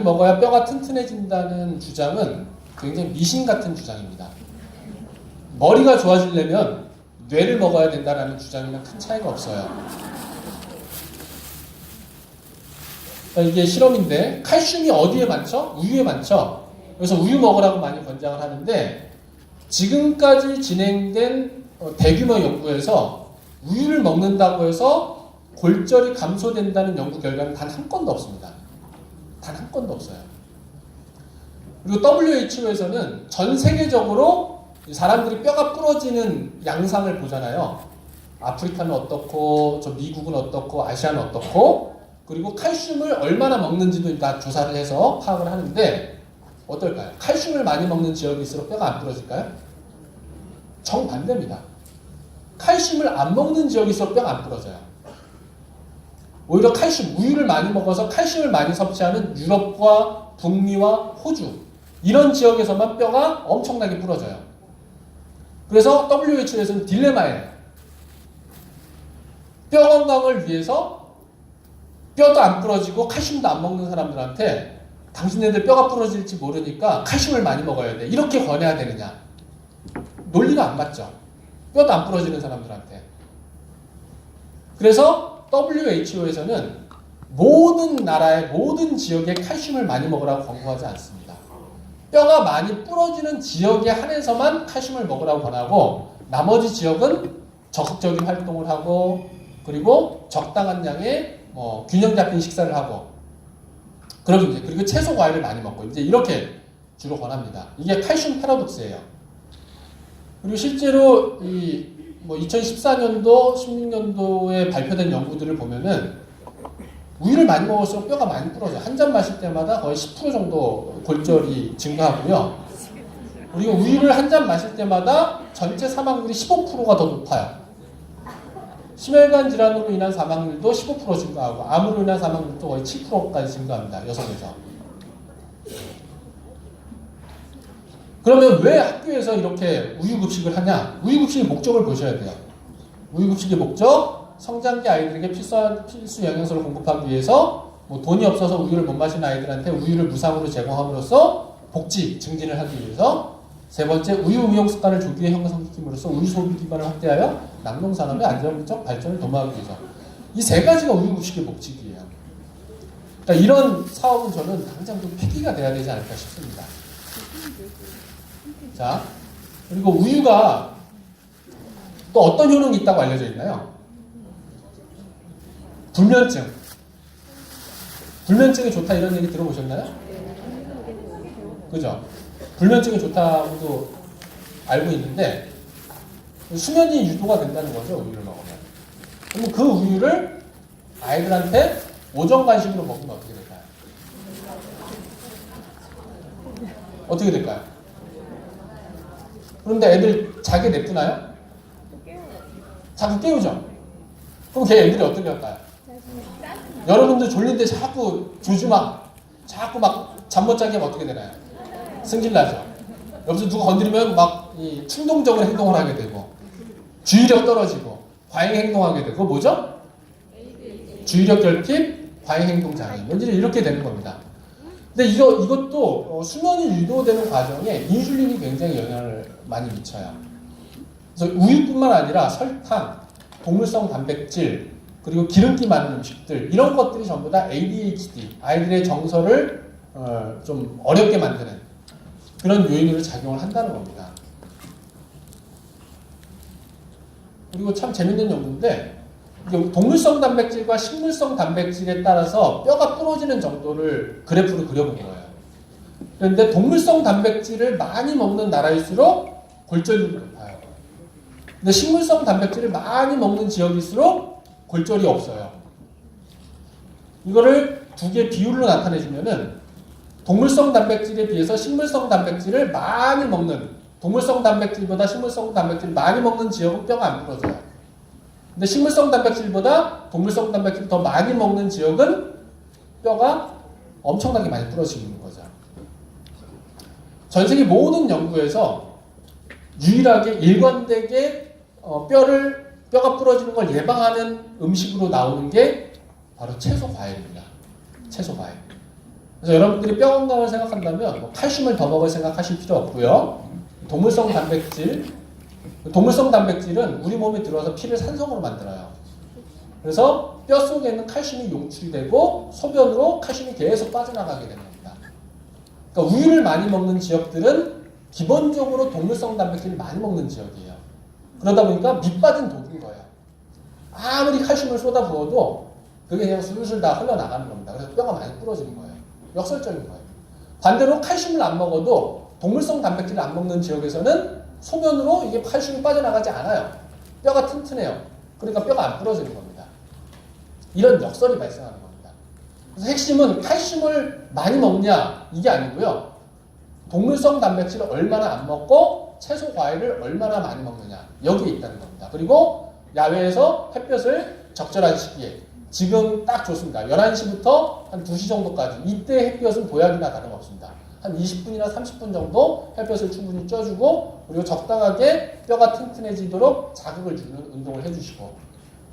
먹어야 뼈가 튼튼해진다는 주장은 굉장히 미신 같은 주장입니다. 머리가 좋아지려면 뇌를 먹어야 된다는 주장이랑 큰 차이가 없어요. 이게 실험인데 칼슘이 어디에 많죠? 우유에 많죠. 그래서 우유 먹으라고 많이 권장을 하는데 지금까지 진행된 대규모 연구에서 우유를 먹는다고 해서 골절이 감소된다는 연구 결과는 단 한 건도 없습니다. 단 한 건도 없어요. 그리고 WHO에서는 전 세계적으로 사람들이 뼈가 부러지는 양상을 보잖아요. 아프리카는 어떻고, 저 미국은 어떻고, 아시아는 어떻고, 그리고 칼슘을 얼마나 먹는지도 다 조사를 해서 파악을 하는데 어떨까요? 칼슘을 많이 먹는 지역일수록 뼈가 안 부러질까요? 정반대입니다. 칼슘을 안 먹는 지역일수록 뼈가 안 부러져요. 오히려 칼슘, 우유를 많이 먹어서 칼슘을 많이 섭취하는 유럽과 북미와 호주 이런 지역에서만 뼈가 엄청나게 부러져요. 그래서 WHO에서는 딜레마예요. 뼈 건강을 위해서 뼈도 안 부러지고 칼슘도 안 먹는 사람들한테 당신네들 뼈가 부러질지 모르니까 칼슘을 많이 먹어야 돼. 이렇게 권해야 되느냐. 논리가 안 맞죠. 뼈도 안 부러지는 사람들한테. 그래서 WHO에서는 모든 나라의 모든 지역에 칼슘을 많이 먹으라고 권고하지 않습니다. 뼈가 많이 부러지는 지역에 한해서만 칼슘을 먹으라고 권하고 나머지 지역은 적극적인 활동을 하고 그리고 적당한 양의 균형 잡힌 식사를 하고 그리고 채소 과일을 많이 먹고 이제 이렇게 주로 권합니다. 이게 칼슘 패러독스예요. 그리고 실제로 2014년도, 16년도에 발표된 연구들을 보면은 우유를 많이 먹을수록 뼈가 많이 부러져요. 한 잔 마실 때마다 거의 10% 정도 골절이 증가하고요. 그리고 우유를 한 잔 마실 때마다 전체 사망률이 15%가 더 높아요. 심혈관 질환으로 인한 사망률도 15% 증가하고 암으로 인한 사망률도 거의 7%까지 증가합니다. 여성에서. 그러면 왜 학교에서 이렇게 우유급식을 하냐? 우유급식의 목적을 보셔야 돼요. 우유급식의 목적, 성장기 아이들에게 필수 영양소를 공급하기 위해서 돈이 없어서 우유를 못 마시는 아이들한테 우유를 무상으로 제공함으로써 복지 증진을 하기 위해서 세 번째, 우유 음용 습관을 조기에 형성시킴으로써 우유 소비 기반을 확대하여 낙농산업의 안정적 발전을 도모하기 위해서 이 세 가지가 우유급식의 목적이에요. 그러니까 이런 사업은 저는 당장 좀 폐기가 돼야 되지 않을까 싶습니다. 자, 그리고 우유가 또 어떤 효능이 있다고 알려져 있나요? 불면증. 불면증이 좋다 이런 얘기 들어보셨나요? 그죠? 불면증이 좋다고도 알고 있는데 수면이 유도가 된다는 거죠. 우유를 먹으면. 그럼 그 우유를 아이들한테 오전 간식으로 먹으면 어떻게 될까요? 어떻게 될까요? 그런데 애들 자게 냅두나요? 자꾸 깨우죠? 그럼 걔 애들이 어떻게 할까요? 여러분들 졸린데 자꾸 자꾸 막 잠 못 자게 하면 어떻게 되나요? 승질나죠? 옆에서 누가 건드리면 막 충동적으로 행동을 하게 되고 주의력 떨어지고 과잉 행동하게 되고 그거 뭐죠? 주의력 결핍, 과잉 행동 장애 원질이 이렇게 되는 겁니다. 근데 이것도 수면이 유도되는 과정에 인슐린이 굉장히 영향을 많이 미쳐요. 그래서 우유뿐만 아니라 설탕, 동물성 단백질, 그리고 기름기 많은 음식들 이런 것들이 전부 다 ADHD, 아이들의 정서를 좀 어렵게 만드는 그런 요인으로 작용을 한다는 겁니다. 그리고 참 재밌는 연구인데 동물성 단백질과 식물성 단백질에 따라서 뼈가 부러지는 정도를 그래프로 그려본 거예요. 그런데 동물성 단백질을 많이 먹는 나라일수록 골절률이 높아요. 근데 식물성 단백질을 많이 먹는 지역일수록 골절이 없어요. 이거를 두 개 비율로 나타내주면은 동물성 단백질에 비해서 식물성 단백질을 많이 먹는 동물성 단백질보다 식물성 단백질을 많이 먹는 지역은 뼈가 안 부러져요. 근데 식물성 단백질보다 동물성 단백질을 더 많이 먹는 지역은 뼈가 엄청나게 많이 부러지는 거죠. 전 세계 모든 연구에서 유일하게 일관되게 뼈가 부러지는 걸 예방하는 음식으로 나오는 게 바로 채소 과일입니다. 채소 과일. 그래서 여러분들이 뼈 건강을 생각한다면 뭐 칼슘을 더 먹을 생각하실 필요 없고요. 동물성 단백질은 우리 몸에 들어와서 피를 산성으로 만들어요. 그래서 뼈 속에 있는 칼슘이 용출이 되고 소변으로 칼슘이 계속 빠져나가게 되는 겁니다. 그러니까 우유를 많이 먹는 지역들은 기본적으로 동물성 단백질을 많이 먹는 지역이에요. 그러다 보니까 밑 빠진 독인 거예요. 아무리 칼슘을 쏟아부어도 그게 그냥 술술 다 흘러나가는 겁니다. 그래서 뼈가 많이 부러지는 거예요. 역설적인 거예요. 반대로 칼슘을 안 먹어도 동물성 단백질을 안 먹는 지역에서는 소변으로 이게 칼슘이 빠져나가지 않아요. 뼈가 튼튼해요. 그러니까 뼈가 안 부러지는 겁니다. 이런 역설이 발생하는 겁니다. 그래서 핵심은 칼슘을 많이 먹냐 이게 아니고요. 동물성 단백질을 얼마나 안 먹고 채소 과일을 얼마나 많이 먹느냐 여기에 있다는 겁니다. 그리고 야외에서 햇볕을 적절한 시기에 지금 딱 좋습니다. 11시부터 한 2시 정도까지 이때 햇볕은 보약이나 다름없습니다. 한 20분이나 30분 정도 햇볕을 충분히 쪄주고 그리고 적당하게 뼈가 튼튼해지도록 자극을 주는 운동을 해주시고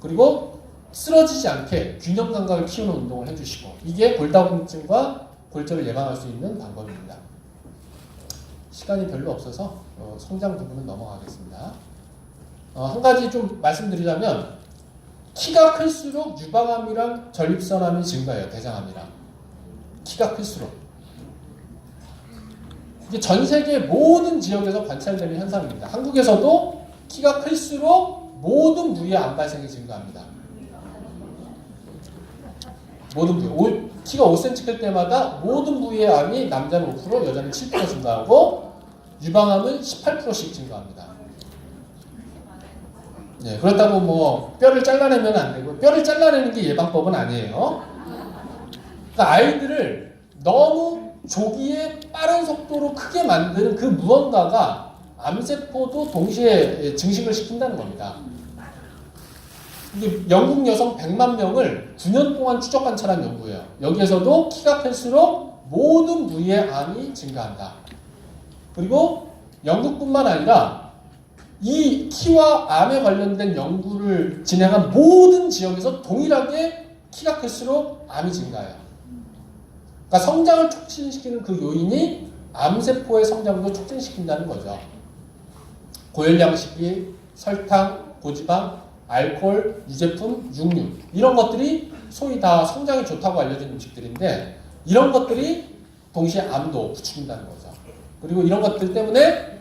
그리고 쓰러지지 않게 균형 감각을 키우는 운동을 해주시고 이게 골다공증과 골절을 예방할 수 있는 방법입니다. 시간이 별로 없어서 성장 부분은 넘어가겠습니다. 한 가지 좀 말씀드리자면 키가 클수록 유방암이랑 전립선암이 증가해요. 대장암이랑. 키가 클수록. 이게 전 세계 모든 지역에서 관찰되는 현상입니다. 한국에서도 키가 클수록 모든 부위의 암 발생이 증가합니다. 모든 부위. 키가 5cm 클 때마다 모든 부위의 암이 남자는 5%, 여자는 7% 증가하고 유방암은 18%씩 증가합니다. 네, 그렇다고 뭐 뼈를 잘라내면 안 되고 뼈를 잘라내는 게 예방법은 아니에요. 그러니까 아이들을 너무 조기에 빠른 속도로 크게 만드는 그 무언가가 암세포도 동시에 증식을 시킨다는 겁니다. 이게 영국 여성 100만 명을 9년 동안 추적 관찰한 연구예요. 여기에서도 키가 클수록 모든 부위의 암이 증가한다. 그리고 영국뿐만 아니라 이 키와 암에 관련된 연구를 진행한 모든 지역에서 동일하게 키가 클수록 암이 증가해요. 그러니까 성장을 촉진시키는 그 요인이 암세포의 성장도 촉진시킨다는 거죠. 고열량 식이, 설탕, 고지방, 알코올, 유제품, 육류 이런 것들이 소위 다 성장이 좋다고 알려진 음식들인데 이런 것들이 동시에 암도 부추긴다는 거죠. 그리고 이런 것들 때문에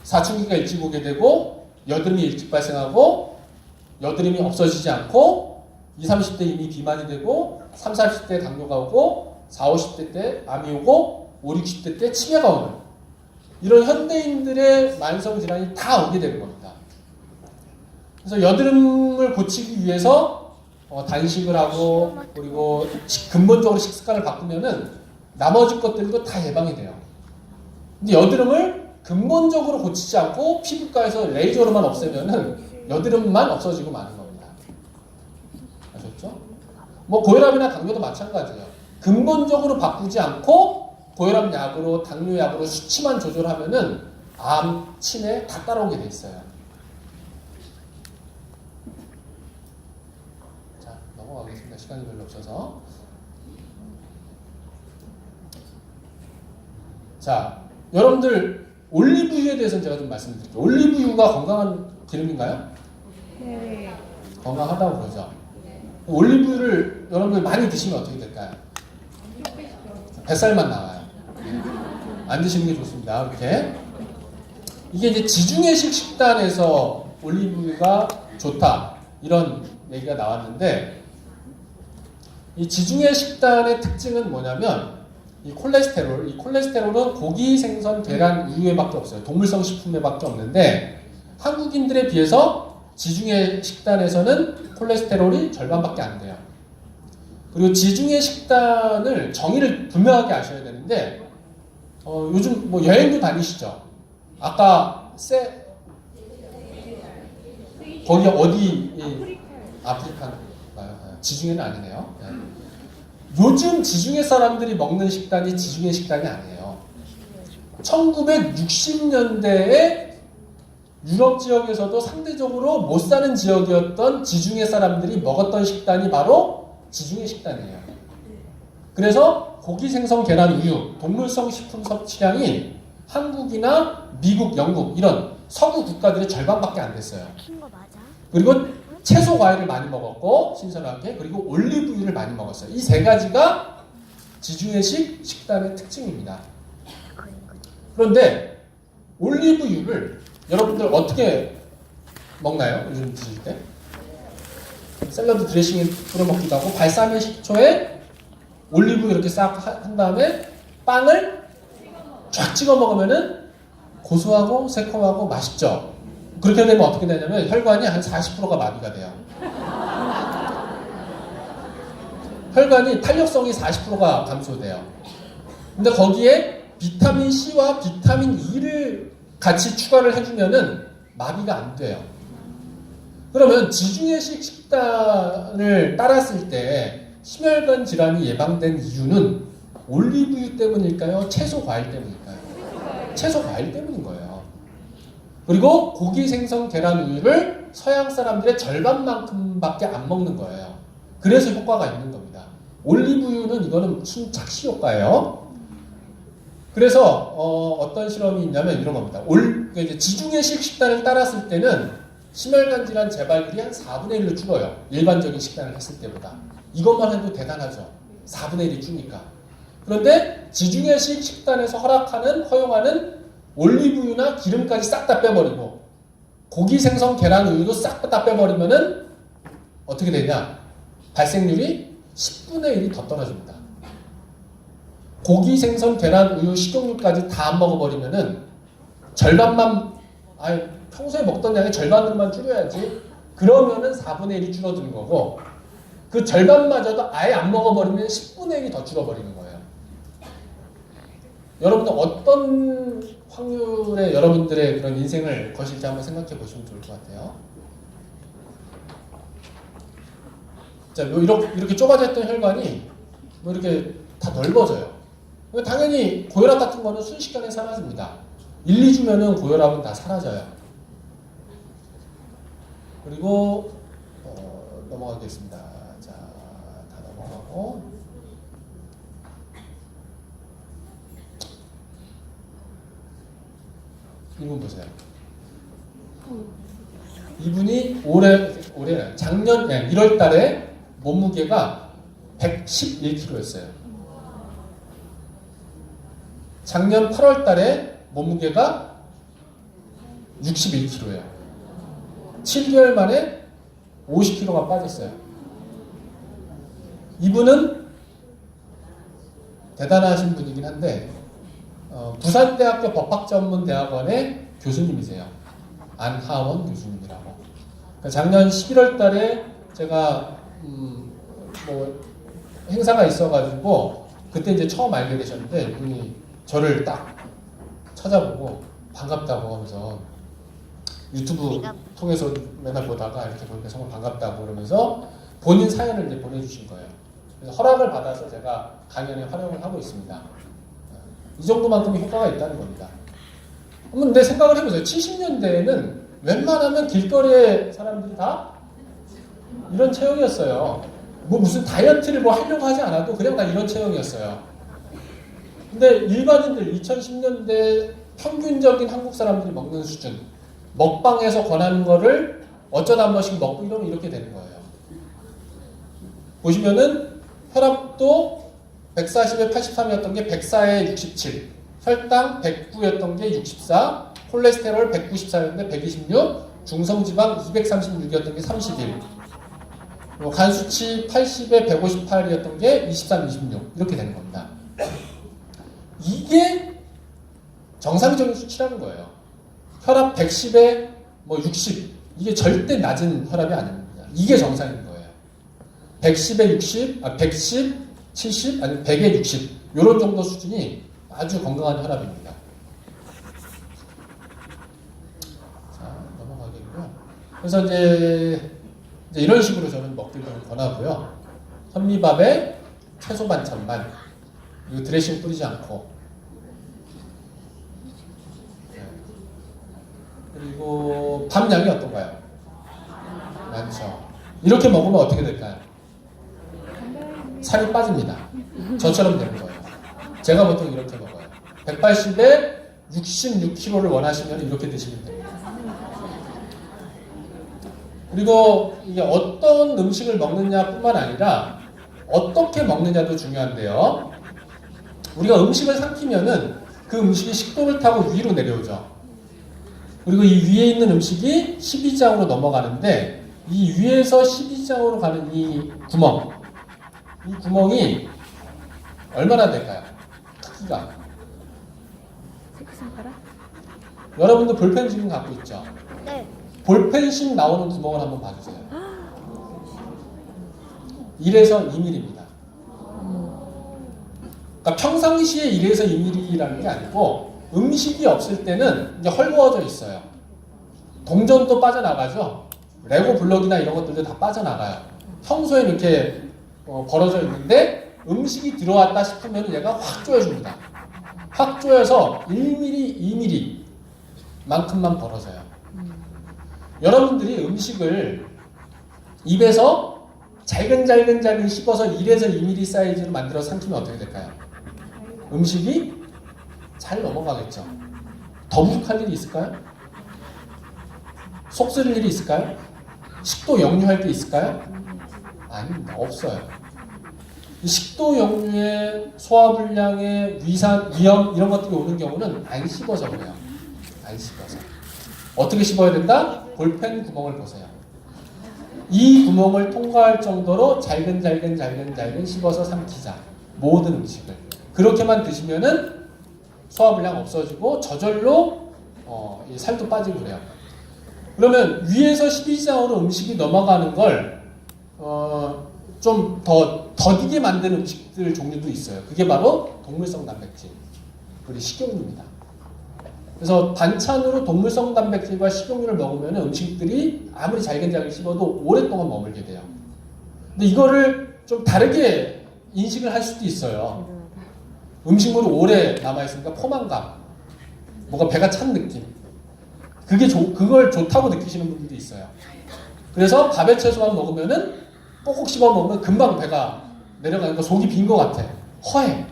사춘기가 일찍 오게 되고 여드름이 일찍 발생하고 여드름이 없어지지 않고 20, 30대 이미 비만이 되고 30, 40대 당뇨가 오고 40, 50대 때 암이 오고 50, 60대 때 치매가 오는 이런 현대인들의 만성질환이 다 오게 되는 겁니다. 그래서 여드름을 고치기 위해서 단식을 하고 그리고 근본적으로 식습관을 바꾸면은 나머지 것들도 다 예방이 돼요. 근데 여드름을 근본적으로 고치지 않고 피부과에서 레이저로만 없애면은 여드름만 없어지고 마는 겁니다. 아셨죠? 뭐 고혈압이나 당뇨도 마찬가지예요. 근본적으로 바꾸지 않고 고혈압 약으로 당뇨 약으로 수치만 조절하면은 암, 치매 다 따라오게 돼 있어요. 자, 넘어가겠습니다. 시간이 별로 없어서. 자, 여러분들 올리브유에 대해서는 제가 좀 말씀드릴게요. 올리브유가 건강한 기름인가요? 네. 건강하다고 그러죠. 올리브유를 여러분들 많이 드시면 어떻게 될까요? 뱃살만 나와요. 안 드시는 게 좋습니다. 이렇게. 이게 이제 지중해식 식단에서 올리브유가 좋다. 이런 얘기가 나왔는데, 이 지중해 식단의 특징은 뭐냐면, 이 콜레스테롤은 고기, 생선, 계란, 우유에밖에 없어요. 동물성 식품에밖에 없는데, 한국인들에 비해서 지중해 식단에서는 콜레스테롤이 절반밖에 안 돼요. 그리고 지중해 식단을 정의를 분명하게 아셔야 되는데 요즘 뭐 여행도 다니시죠? 아까 거기 어디 아프리카인가요? 지중해는 아니네요. 네. 요즘 지중해 사람들이 먹는 식단이 지중해 식단이 아니에요. 1960년대에 유럽 지역에서도 상대적으로 못 사는 지역이었던 지중해 사람들이 먹었던 식단이 바로 지중해 식단이에요. 그래서 고기, 생선, 계란, 우유, 동물성 식품 섭취량이 한국이나 미국, 영국 이런 서구 국가들의 절반밖에 안 됐어요. 그리고 채소, 과일을 많이 먹었고 신선하게, 그리고 올리브유를 많이 먹었어요. 이 세 가지가 지중해식 식단의 특징입니다. 그런데 올리브유를 여러분들 어떻게 먹나요? 요즘 드실 때? 샐러드 드레싱에 뿌려 먹기도 하고, 발사믹 식초에 올리브 이렇게 싹 한 다음에 빵을 쫙 찍어 먹으면은 고소하고 새콤하고 맛있죠. 그렇게 되면 어떻게 되냐면 혈관이 한 40%가 마비가 돼요. 혈관이 탄력성이 40%가 감소돼요. 근데 거기에 비타민 C와 비타민 E를 같이 추가를 해주면은 마비가 안 돼요. 그러면 지중해식 식단을 따랐을 때 심혈관 질환이 예방된 이유는 올리브유 때문일까요? 채소, 과일 때문일까요? 채소, 과일 때문인 거예요. 그리고 고기, 생선, 계란, 우유를 서양 사람들의 절반만큼밖에 안 먹는 거예요. 그래서 효과가 있는 겁니다. 올리브유는 이거는 무슨 착시 효과예요. 그래서 어떤 실험이 있냐면 이런 겁니다. 이제 지중해식 식단을 따랐을 때는 심혈관 질환 재발률이 한 4분의 1로 줄어요. 일반적인 식단을 했을 때보다. 이것만 해도 대단하죠. 4분의 1이 주니까. 그런데 지중해식 식단에서 허용하는 올리브유나 기름까지 싹 다 빼버리고 고기, 생선, 계란, 우유도 싹 다 빼버리면은 어떻게 되냐? 발생률이 10분의 1이 더 떨어집니다. 고기, 생선, 계란, 우유, 식용유까지 다 안 먹어버리면은 절반만, 평소에 먹던 양의 절반으로만 줄여야지. 그러면은 4분의 1이 줄어드는 거고, 그 절반마저도 아예 안 먹어버리면 10분의 1이 더 줄어버리는 거예요. 여러분들 어떤 확률의 여러분들의 그런 인생을 거실지 한번 생각해 보시면 좋을 것 같아요. 자, 이렇게 좁아져 있던 혈관이 이렇게 다 넓어져요. 당연히 고혈압 같은 거는 순식간에 사라집니다. 1, 2주면은 고혈압은 다 사라져요. 그리고 넘어가겠습니다. 자, 다 넘어가고 이분 보세요. 이분이 작년 1월 달에 몸무게가 111kg였어요. 작년 8월 달에 몸무게가 61kg예요. 7개월 만에 50kg가 빠졌어요. 이분은 대단하신 분이긴 한데 부산대학교 법학전문대학원의 교수님이세요. 안하원 교수님이라고. 그러니까 작년 11월 달에 제가 행사가 있어가지고 그때 이제 처음 알게 되셨는데 이분이 저를 딱 찾아보고 반갑다고 하면서 유튜브 통해서 맨날 보다가 이렇게 보니까 정말 반갑다고 그러면서 본인 사연을 이제 보내주신 거예요. 그래서 허락을 받아서 제가 강연에 활용을 하고 있습니다. 이 정도만큼의 효과가 있다는 겁니다. 근데 생각을 해보세요. 70년대에는 웬만하면 길거리에 사람들이 다 이런 체형이었어요. 무슨 다이어트를 하려고 하지 않아도 그냥 다 이런 체형이었어요. 근데 일반인들 2010년대 평균적인 한국 사람들이 먹는 수준, 먹방에서 권하는 거를 어쩌다 한 번씩 먹고 이러면 이렇게 되는 거예요. 보시면은 혈압도 140에 83이었던 게 104에 67, 혈당 109였던 게 64, 콜레스테롤 194였는데 126, 중성지방 236이었던 게 31, 간 수치 80에 158이었던 게 23, 26 이렇게 되는 겁니다. 이게 정상적인 수치라는 거예요. 혈압 110에 60 이게 절대 낮은 혈압이 아닙니다. 이게 정상인 거예요. 110에 60, 110, 70, 아니 100에 60 이런 정도 수준이 아주 건강한 혈압입니다. 자, 넘어가겠고요. 그래서 이제 이런 식으로 저는 먹기를 권하고요. 현미밥에 채소 반찬만, 그리고 드레싱 뿌리지 않고, 그리고 밥 양이 어떤가요? 많죠. 이렇게 먹으면 어떻게 될까요? 살이 빠집니다. 저처럼 되는 거예요. 제가 보통 이렇게 먹어요. 180에 66kg를 원하시면 이렇게 드시면 됩니다. 그리고 이게 어떤 음식을 먹느냐뿐만 아니라 어떻게 먹느냐도 중요한데요. 우리가 음식을 삼키면은 그 음식이 식도를 타고 위로 내려오죠. 그리고 이 위에 있는 음식이 십이장으로 넘어가는데 이 위에서 십이장으로 가는 이 구멍이 얼마나 될까요? 크기가. 새끼손가락? 여러분도 볼펜 지금 갖고 있죠? 네. 볼펜심 나오는 구멍을 한번 봐주세요. 1에서 2mm입니다. 그러니까 평상시에 1에서 2mm라는 게 아니고 음식이 없을 때는 이제 헐거워져 있어요. 동전도 빠져나가죠. 레고 블록이나 이런 것들도 다 빠져나가요. 평소에 이렇게 벌어져 있는데 음식이 들어왔다 싶으면 얘가 확 조여줍니다. 확 조여서 1mm, 2mm 만큼만 벌어져요. 여러분들이 음식을 입에서 잘근잘근 씹어서 1에서 2mm 사이즈로 만들어 삼키면 어떻게 될까요? 음식이 잘 넘어가겠죠. 더부룩할 일이 있을까요? 속 쓰릴 일이 있을까요? 식도 역류할 게 있을까요? 아닙니다. 없어요. 식도 역류에 소화불량에 위염 이런 것들이 오는 경우는 안 씹어서 그래요. 안 씹어서. 어떻게 씹어야 된다? 볼펜 구멍을 보세요. 이 구멍을 통과할 정도로 잘근 씹어서 삼키자. 모든 음식을. 그렇게만 드시면은 소화불량 없어지고 저절로 살도 빠지고 그래요. 그러면 위에서 12장으로 음식이 넘어가는 걸 좀 더 더디게 만드는 음식들 종류도 있어요. 그게 바로 동물성 단백질 그리고 식용유입니다. 그래서 반찬으로 동물성 단백질과 식용유를 먹으면 음식들이 아무리 잘근잘근 씹어도 오랫동안 머물게 돼요. 근데 이거를 좀 다르게 인식을 할 수도 있어요. 음식물이 오래 남아있으니까 포만감, 뭔가 배가 찬 느낌. 그걸 좋다고 느끼시는 분들도 있어요. 그래서 밥에 채소만 먹으면은 꼭꼭 씹어 먹으면 금방 배가 내려가니까 속이 빈 것 같아. 허해.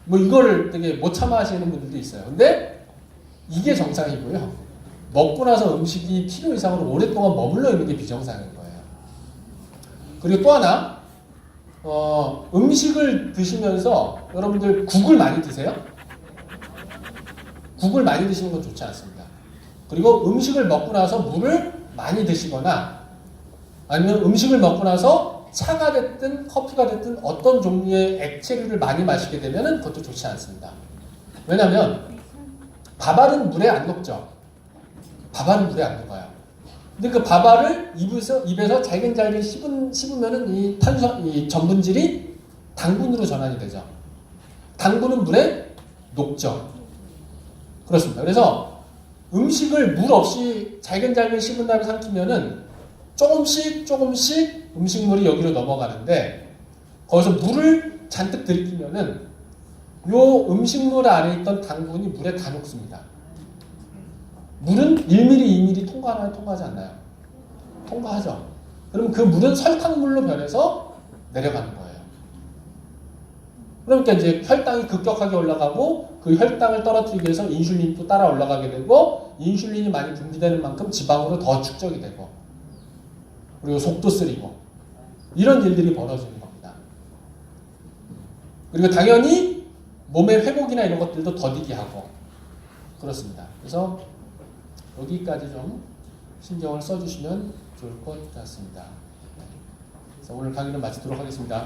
뭐 이거를 되게 못 참아 하시는 분들도 있어요. 근데 이게 정상이고요. 먹고 나서 음식이 필요 이상으로 오랫동안 머물러 있는 게 비정상인 거예요. 그리고 또 하나, 음식을 드시면서 여러분들 국을 많이 드세요? 국을 많이 드시는 건 좋지 않습니다. 그리고 음식을 먹고 나서 물을 많이 드시거나 아니면 음식을 먹고 나서 차가 됐든 커피가 됐든 어떤 종류의 액체류를 많이 마시게 되면 그것도 좋지 않습니다. 왜냐하면 밥알은 물에 안 녹죠. 밥알은 물에 안 녹아요. 근데 그 밥알을 입에서 잘근잘근 씹으면은 이 전분질이 당분으로 전환이 되죠. 당분은 물에 녹죠. 그렇습니다. 그래서 음식을 물 없이 잘근잘근 씹은 다음에 삼키면은 조금씩 음식물이 여기로 넘어가는데 거기서 물을 잔뜩 들이키면은 요 음식물 안에 있던 당분이 물에 다 녹습니다. 물은 1mm, 2mm 통과하나요? 통과하지 않나요? 통과하죠. 그럼 그 물은 설탕물로 변해서 내려가는 거예요. 그러니까 이제 혈당이 급격하게 올라가고 그 혈당을 떨어뜨리기 위해서 인슐린도 따라 올라가게 되고 인슐린이 많이 분비되는 만큼 지방으로 더 축적이 되고 그리고 속도 쓰리고 이런 일들이 벌어지는 겁니다. 그리고 당연히 몸의 회복이나 이런 것들도 더디게 하고 그렇습니다. 그래서 여기까지 좀 신경을 써주시면 좋을 것 같습니다. 그래서 오늘 강의는 마치도록 하겠습니다.